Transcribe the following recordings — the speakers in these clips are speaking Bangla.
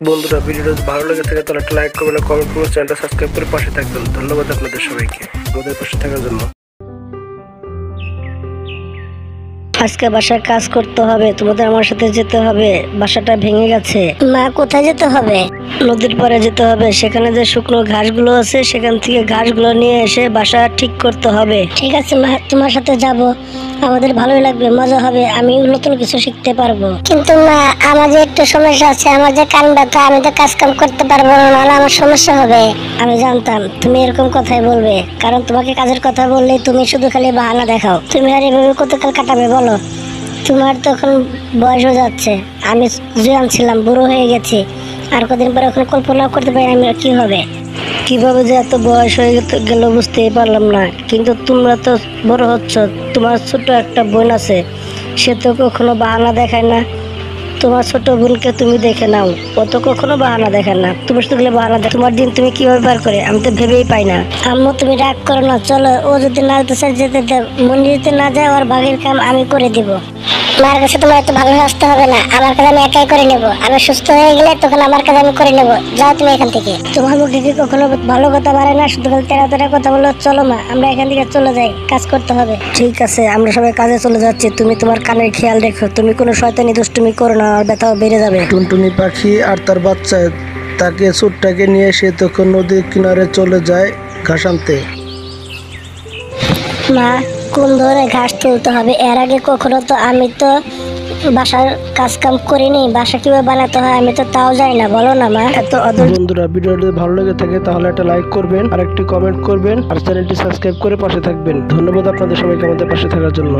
বন্ধুরা, ভিডিওটা যদি ভালো লেগে থাকে তাহলে একটা লাইক করবেন, কমেন্ট করবেন, চ্যানেলটা সাবস্ক্রাইব করে পাশে থাকবেন। ধন্যবাদ আপনাদের সবাইকে আমাদের পাশে থাকার জন্য। আজকে বাসায় কাজ করতে হবে, তোমাদের আমার সাথে যেতে হবে। বাসাটা ভেঙে গেছে। মা, কোথায় যেতে হবে? নদীর পাড়ে যেতে হবে। সেখানে যে শুকনো ঘাসগুলো আছে সেখান থেকে ঘাসগুলো নিয়ে এসে বাসা ঠিক করতে হবে। ঠিক আছে মা, তোমার সাথে যাব। আমাদের ভালোই লাগবে, মজা হবে, আমি নতুন কিছু শিখতে পারবো। কিন্তু মা, আমার যে একটু সমস্যা আছে, আমার যে কান ব্যথা, আমি তো কাজ কাম করতে পারবো না, নাহলে আমার সমস্যা হবে। আমি জানতাম তুমি এরকম কথাই বলবে, কারণ তোমাকে কাজের কথা বললেই তুমি শুধু খালি বাহানা দেখাও। তুমি আর এভাবে কতকাল কাটাবে বলো? তোমার তখন বয়স হয়ে যাচ্ছে, আমি জোয়ান ছিলাম, বুড়ো হয়ে গেছি। আর কদিন পরে এখন কল্পনা করতে পারি আমি কি হবে। কিভাবে যে এত বয়স হয়ে গেল বুঝতেই পারলাম না। কিন্তু তোমরা তো বড় হচ্ছ, তোমার ছোট একটা বোন আছে, সে তো কখনো বাহানা দেখায় না। তোমার ছোট বোনকে তুমি দেখে নাও, ও তো কখনো বাহানা দেখায় না। তুমি শুধু বাহানা দেখ। তোমার দিন তুমি কিভাবে পার করে আমি তো ভেবেই পাই না। আম্মু, তুমি রাগ করো না, চলো। ও যদি না যেতে মন্দির যদি না যায়, ওর ভাগের কাম আমি করে দিব। মার কাছে তোমার এত ভালো আসতে হবে না, আমার কাজ আমি একাই করে নেবো। আমি সুস্থ হয়ে গেলে তখন আমার কাজ আমি করে নেবো। যাও তুমি এখান থেকে। তোমার মুখে কি কখনো ভালো কথা বাড়ে না? শুধু তেরা তেরা কথা বলো। চলো মা, আমরা এখান থেকে চলে যাই, কাজ করতে হবে। ঠিক আছে, আমরা সবাই কাজে চলে যাচ্ছি। তুমি তোমার কানের খেয়াল রেখো, তুমি কোনো শয়তানি দুষ্টুমি করো না, আর ব্যথাও বেড়ে যাবে। টুনটুনি পাখি আর তার বাচ্চা তাকে ছোট্টাকে নিয়ে সে তখন নদীর কিনারে চলে যায় ঘাস আনতে। মা, কোন ধরনের ঘাস তুলতে হবে? এর আগে কখনো তো আমি তো বাসার কাজ কাম করিনি। বাসা কিভাবে বানাতে হয় আমি তো তাও জানি না, বলো না মা। এত বন্ধুরা, ভিডিওটি যদি ভালো লেগে থাকে তাহলে একটা লাইক করবেন, আর একটি কমেন্ট করবেন, আর চ্যানেলটি সাবস্ক্রাইব করে পাশে থাকবেন। ধন্যবাদ আপনাদের সবাইকে আমাদের পাশে থাকার জন্য।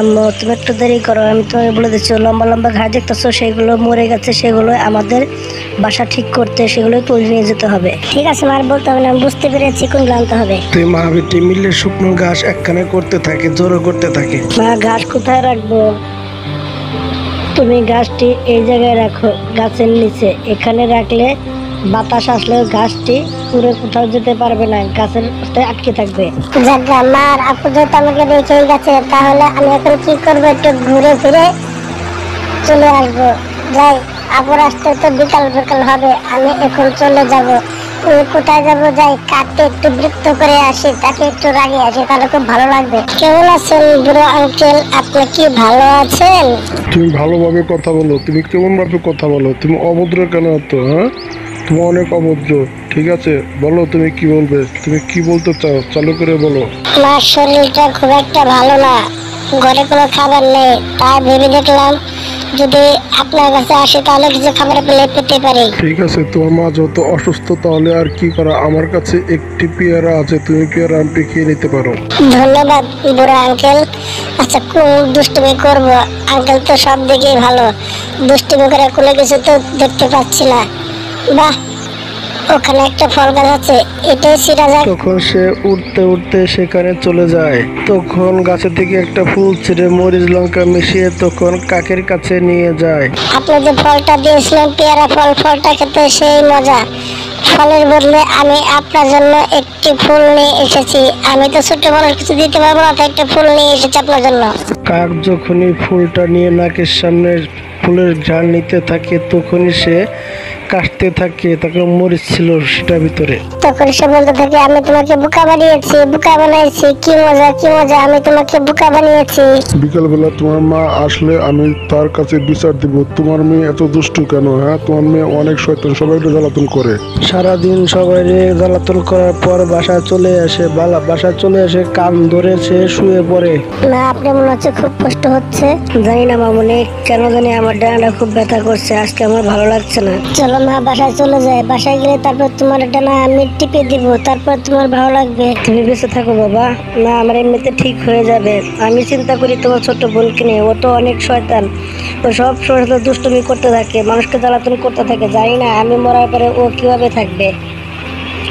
আম্মু, তুমি একটু দেরি করো, আমি তোমাকে বলে দিচ্ছি। লম্বা লম্বা ঘাস দেখতেছো, সেগুলো মরে গেছে, সেগুলো আমাদের বাসা ঠিক করতে সেগুলো তুলে নিয়ে যেতে হবে। ঠিক আছে মা, আর বলতে হবে না, আমি বুঝতে পেরেছি কোনগুলো আনতে হবে। তুই মা বেটি মিলে শুকনো ঘাস একখানে করতে থাকে, জোরো করতে থাকে। মা, ঘাস কোথায় রাখবো? তুমি গাছটি এই জায়গায় রাখো, গাছের নিচে। এখানে রাখলে বাতাস আসলে গাছটি পুরো কোথাও যেতে পারবে না, গাছের আটকে থাকবে। মার আপু যেহেতু আমাকে রেখে গেছে, তাহলে আমি এখন কি করবো? একটু ঘুরে ফিরে চলে আসবো। যাই, আপুর আসতে তো বিকাল বিকাল হবে, আমি এখন চলে যাব। কোথায় যাবো? যাই, কাটতে একটু বিরক্ত করে আসি, তাকে একটু রাগিয়ে আসি, তাহলে খুব ভালো লাগবে। কেমন আছেন বুড়ো আঙ্কেল? আপনি কি ভালো আছেন? তুমি ভালোভাবে কথা বলো। তুমি কেমন ভাবে কথা বলো? তুমি অভদ্র কেন এত? হ্যাঁ, তুমি অনেক অভদ্র। ঠিক আছে, বলো তুমি কি বলবে, তুমি কি বলতে চাও, চালু করে বলো। আমার শরীরটা খুব একটা ভালো না, ঘরে কোনো খাবার নেই, তাই ভেবে দেখলাম যদি আপনার কাছে আসি তাহলে কিছু খাবার পেতে পারি। ঠিক আছে, তোমার মা যত অসুস্থ, তাহলে আর কি করা। আমার কাছে একটি পেয়ারা আছে, তুমি পেয়ারা আমটি খেয়ে নিতে পারো। ধন্যবাদ বুড়া আঙ্কেল। আচ্ছা, কোন দুষ্টুমি করবো? আঙ্কেল তো সব দিকেই ভালো, দুষ্টুমি করে কোনো কিছু তো দেখতে পাচ্ছি না। বাহ, ওখানে একটা ফল গাছ আছে, এটাই ছিঁড়া যাক। তখন সে উঠতে উঠতে সেখানে চলে যায়। তখন গাছের থেকে একটা ফুল ছিঁড়ে মরিচ লঙ্কা মিশিয়ে তখন কাকের কাছে নিয়ে যায়। আপনি যে ফলটা দিয়েছিলেন পেয়ারা ফল, ফলটা খেতে সেই মজা। ফলের বদলে আমি আপনার জন্য একটি ফুল নিয়ে এসেছি। আমি তো ছোট মানুষ, কিছু দিতে পারবো না, তাই একটা ফুল নিয়ে এসেছি আপনার জন্য। কাক যখনই ফুলটা নিয়ে নাকের সামনে ফুলের ঝাড় নিতে থাকে তখনই সে কাশতে থাকে। তখন মরিচ ছিল সেটার ভিতরে। তখন সে বলতে থাকে, আমি তোমাকে বোকা বানিয়েছি, বোকা বানাইছি, কি মজা কি মজা, আমি তোমাকে বোকা বানিয়েছি। বিকালবেলা তোমার মা আসলে আমি তার কাছে বিচার দিব, তোমার মেয়ে এত দুষ্টু কেন। হ্যাঁ, তোমার মেয়ে অনেক শয়তান, সবাইকে জ্বালাতন করে। সারাদিন সবাই জ্বালাতন করার পর বাসায় চলে আসে। বাসায় চলে এসে কান ধরে সে শুয়ে পড়ে। না, আপনি মনে হচ্ছে খুব কষ্ট হচ্ছে। জানি না মামুনি, কেন জানি আমার ডানাটা খুব ব্যথা করছে, আজকে আমার ভালো লাগছে না। চলো মা, বাসায় চলে যায়। বাসায় গেলে তারপর তোমার ডানা আমি টিপে দিব, তারপর তোমার ভালো লাগবে। তুমি বেঁচে থাকো বাবা। না, আমার এমনিতে ঠিক হয়ে যাবে। আমি চিন্তা করি তোমার ছোট বোনকে নিয়ে, ও তো অনেক শয়তান। ও সব সময় দুষ্টুমি করতে থাকে, মানুষকে জ্বালাতন করতে থাকে। জানি না আমি মরার পরে ও কিভাবে থাকবে,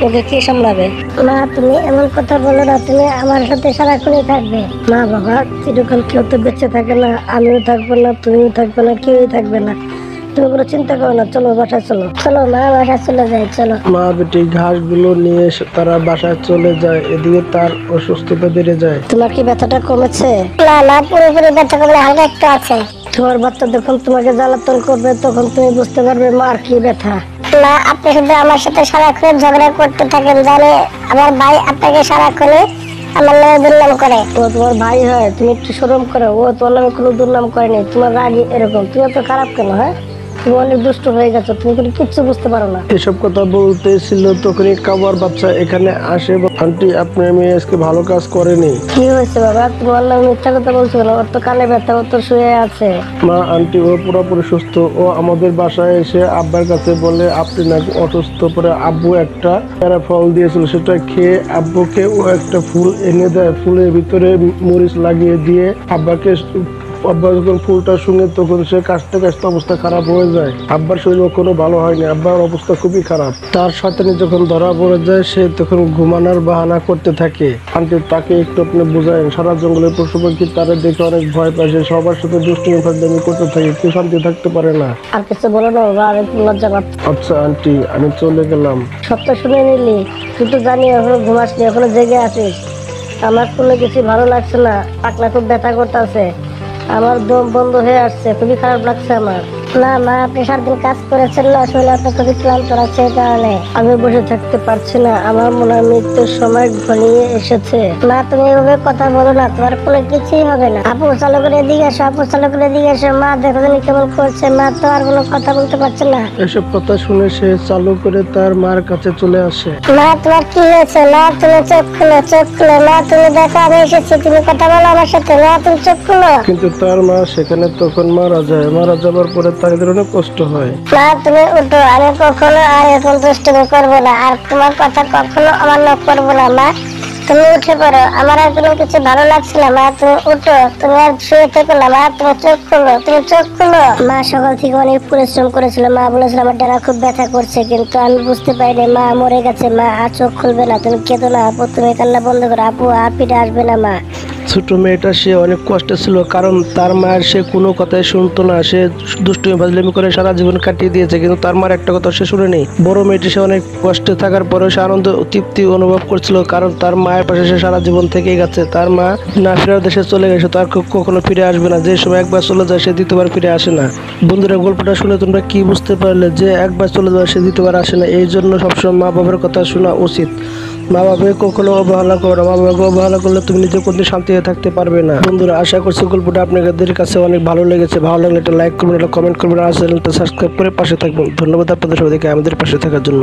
ওকে কে সামলাবে। মা, তুমি এমন কথা বলো না, তুমি আমার সাথে সারাক্ষণই থাকবে। না বাবা, চিরকাল কেউ তো বেঁচে থাকে না, আমিও থাকবো না, তুমিও থাকবে না, কেউই থাকবে না। তুমি কোনো চিন্তা করো না, চলো বাসায় চলো। চলো মা, বাসায় চলে যাই, চলো। মা বেটি ঘাসগুলো নিয়ে তারা বাসায় চলে যায়। এদিকে তার অসুস্থতা বেড়ে যায়। তোমার কি ব্যথাটা কমেছে? না না, পুরোপুরি ব্যথা কমলে হালকা একটু আছে। তোমার বাচ্চা যখন তোমাকে জ্বালাতন করবে তখন তুমি বুঝতে পারবে মার কি ব্যথা। মা, আপনি শুধু আমার সাথে সারাক্ষণ ঝগড়া করতে থাকেন, জানে আমার ভাই আপনাকে সারাক্ষণে আমার নামে দুর্নাম করে। ও তোমার ভাই হয়, তুমি একটু শরম করো। ও তোমার নামে কোনো দুর্নাম করেনি, তোমার রাগই এরকম। তুমি এত খারাপ কেন? হ্যাঁ, তুমি অনেক দুষ্ট হয়ে গেছো, তুমি কোনো কিচ্ছু বুঝতে পারো না। এসব কথা বলতেছিল তখনই কাবার বাচ্চা এখানে আসে। আন্টি, আপনার মেয়ে আজকে ভালো কাজ করেনি। কি হয়েছে বাবা? তোমার নামে মিথ্যা কথা বলছো কেন? ওর তো কানে ব্যথা, ও তো শুয়ে আছে। মা, আন্টি ও পুরোপুরি সুস্থ। ও আমাদের বাসায় এসে আব্বার কাছে বলে আপনি নাকি অসুস্থ। পরে আব্বু একটা প্যারা ফল দিয়েছিল, সেটা খেয়ে আব্বুকে ও একটা ফুল এনে দেয়। ফুলের ভিতরে মরিচ লাগিয়ে দিয়ে আব্বা যখন ফুলটা শুনে তখন সে কাশতে কাশতে অবস্থা খারাপ হয়ে যায়। আব্বার শরীর কোনো ভালো হয়নি, আব্বার অবস্থা খুবই খারাপ। তার সাথে যখন ধরা পড়ে যায় সে তখন ঘুমানোর বাহানা করতে থাকে। আন্টি, তাকে একটু আপনি বোঝায়েন। সারা জঙ্গলের পশু পাখি তারা দেখে অনেক ভয় পায়, সে সবার সাথে দুষ্টুমি ফাজলামি করতে থাকে, কেউ শান্তি থাকতে পারে না। আর কিছু বলো না বাবা, আর একটু লজ্জা পাচ্ছি। আচ্ছা আন্টি, আমি চলে গেলাম। সত্য শুনে নিলি? তুই তো জানি এখনো ঘুমাসনি, এখনো জেগে আছিস। আমার কোনো কিছু ভালো লাগছে না, পাকনা খুব ব্যথা করতেছে, আমার দম বন্ধ হয়ে আসছে, খুবই খারাপ লাগছে আমার। না মা, আপনি সারাদিন কাজ করেছেন না, শরীর আপনার খুবই ক্লান্ত লাগছে, এই কারণে। আমি বসে থাকতে পারছি না, আমার মনে হয় মৃত্যুর সময় ঘনিয়ে এসেছে। মা, তুমি এভাবে কথা বলো না, তোমার কোনো কিছুই হবে না। আপু চালু করে এদিকে এসো, আপু চালু করে এদিকে এসো। মা দেখো তুমি কেমন করছে, মা তো আর কোনো কথা বলতে পারছে না। এসব কথা শুনে সে চালু করে তার মার কাছে চলে আসে। মা, তোমার কি হয়েছে? মা, তুমি চোখ খুলো, চোখ খুলো। মা, তুমি দেখো আমি এসেছি, তুমি কথা বলো আমার সাথে। মা, তুমি চোখ খুলো। কিন্তু তার মা সেখানে তখন মারা যায়। মারা যাবার পরে তাদের অনেক কষ্ট হয়। মা, তুমি উঠো, আমি কখনো আর এখন দুষ্টুমি করবো না, আর তোমার কথা কখনো অমান্য করবো না। মা, তুমি উঠে পড়ো, আমার আর কোনো কিছু ভালো লাগছে না। মা, তুমি উঠো, তুমি আর শুয়ে থেকো না। মা, তুমি চোখ খুলো, তুমি চোখ খুলো। মা সকাল থেকে অনেক পরিশ্রম করেছিল, মা বলেছিল আমার ডানা খুব ব্যথা করছে, কিন্তু আমি বুঝতে পারিনি মা মরে গেছে। মা আর চোখ খুলবে না, তুমি কেঁদো না আপু, তুমি কান্না বন্ধ করো। আপু আর ফিরে আসবে না। মা, ছোট মেয়েটা সে অনেক কষ্টে ছিল, কারণ তার মায়ের সে কোনো কথাই শুনতো না। সে দুষ্টুমি ফাজলামি করে সারা জীবন কাটিয়ে দিয়েছে, কিন্তু তার মার একটা কথা সে শুনেনি। বড় মেয়েটি সে অনেক কষ্টে থাকার পরেও সে আনন্দ তৃপ্তি অনুভব করছিল, কারণ তার মায়ের পাশে সে সারা জীবন থেকেই গেছে। তার মা না ফেরার দেশে চলে গেছে, তার কখনো ফিরে আসবে না। যে সময় একবার চলে যায় সে দ্বিতীয়বার ফিরে আসে না। বন্ধুরা, গল্পটা শুনে তোমরা কি বুঝতে পারলে? যে একবার চলে যায় সে দ্বিতীয়বার আসে না। এই জন্য সবসময় মা বাবার কথা শোনা উচিত। মা বাবাকে কখনো অবহেলা করো না। মা বাবাকে অবহেলা করলে তুমি নিজে কোনদিন শান্তিতে থাকতে পারবে না। বন্ধুরা, আশা করছি গল্পটা আপনাদের কাছে অনেক ভালো লেগেছে। ভালো লাগলে একটা লাইক করবেন, একটা কমেন্ট করবেন, আর চ্যানেলটা সাবস্ক্রাইব করে পাশে থাকবেন। ধন্যবাদ আপনাদের সবাইকে আমাদের পাশে থাকার জন্য।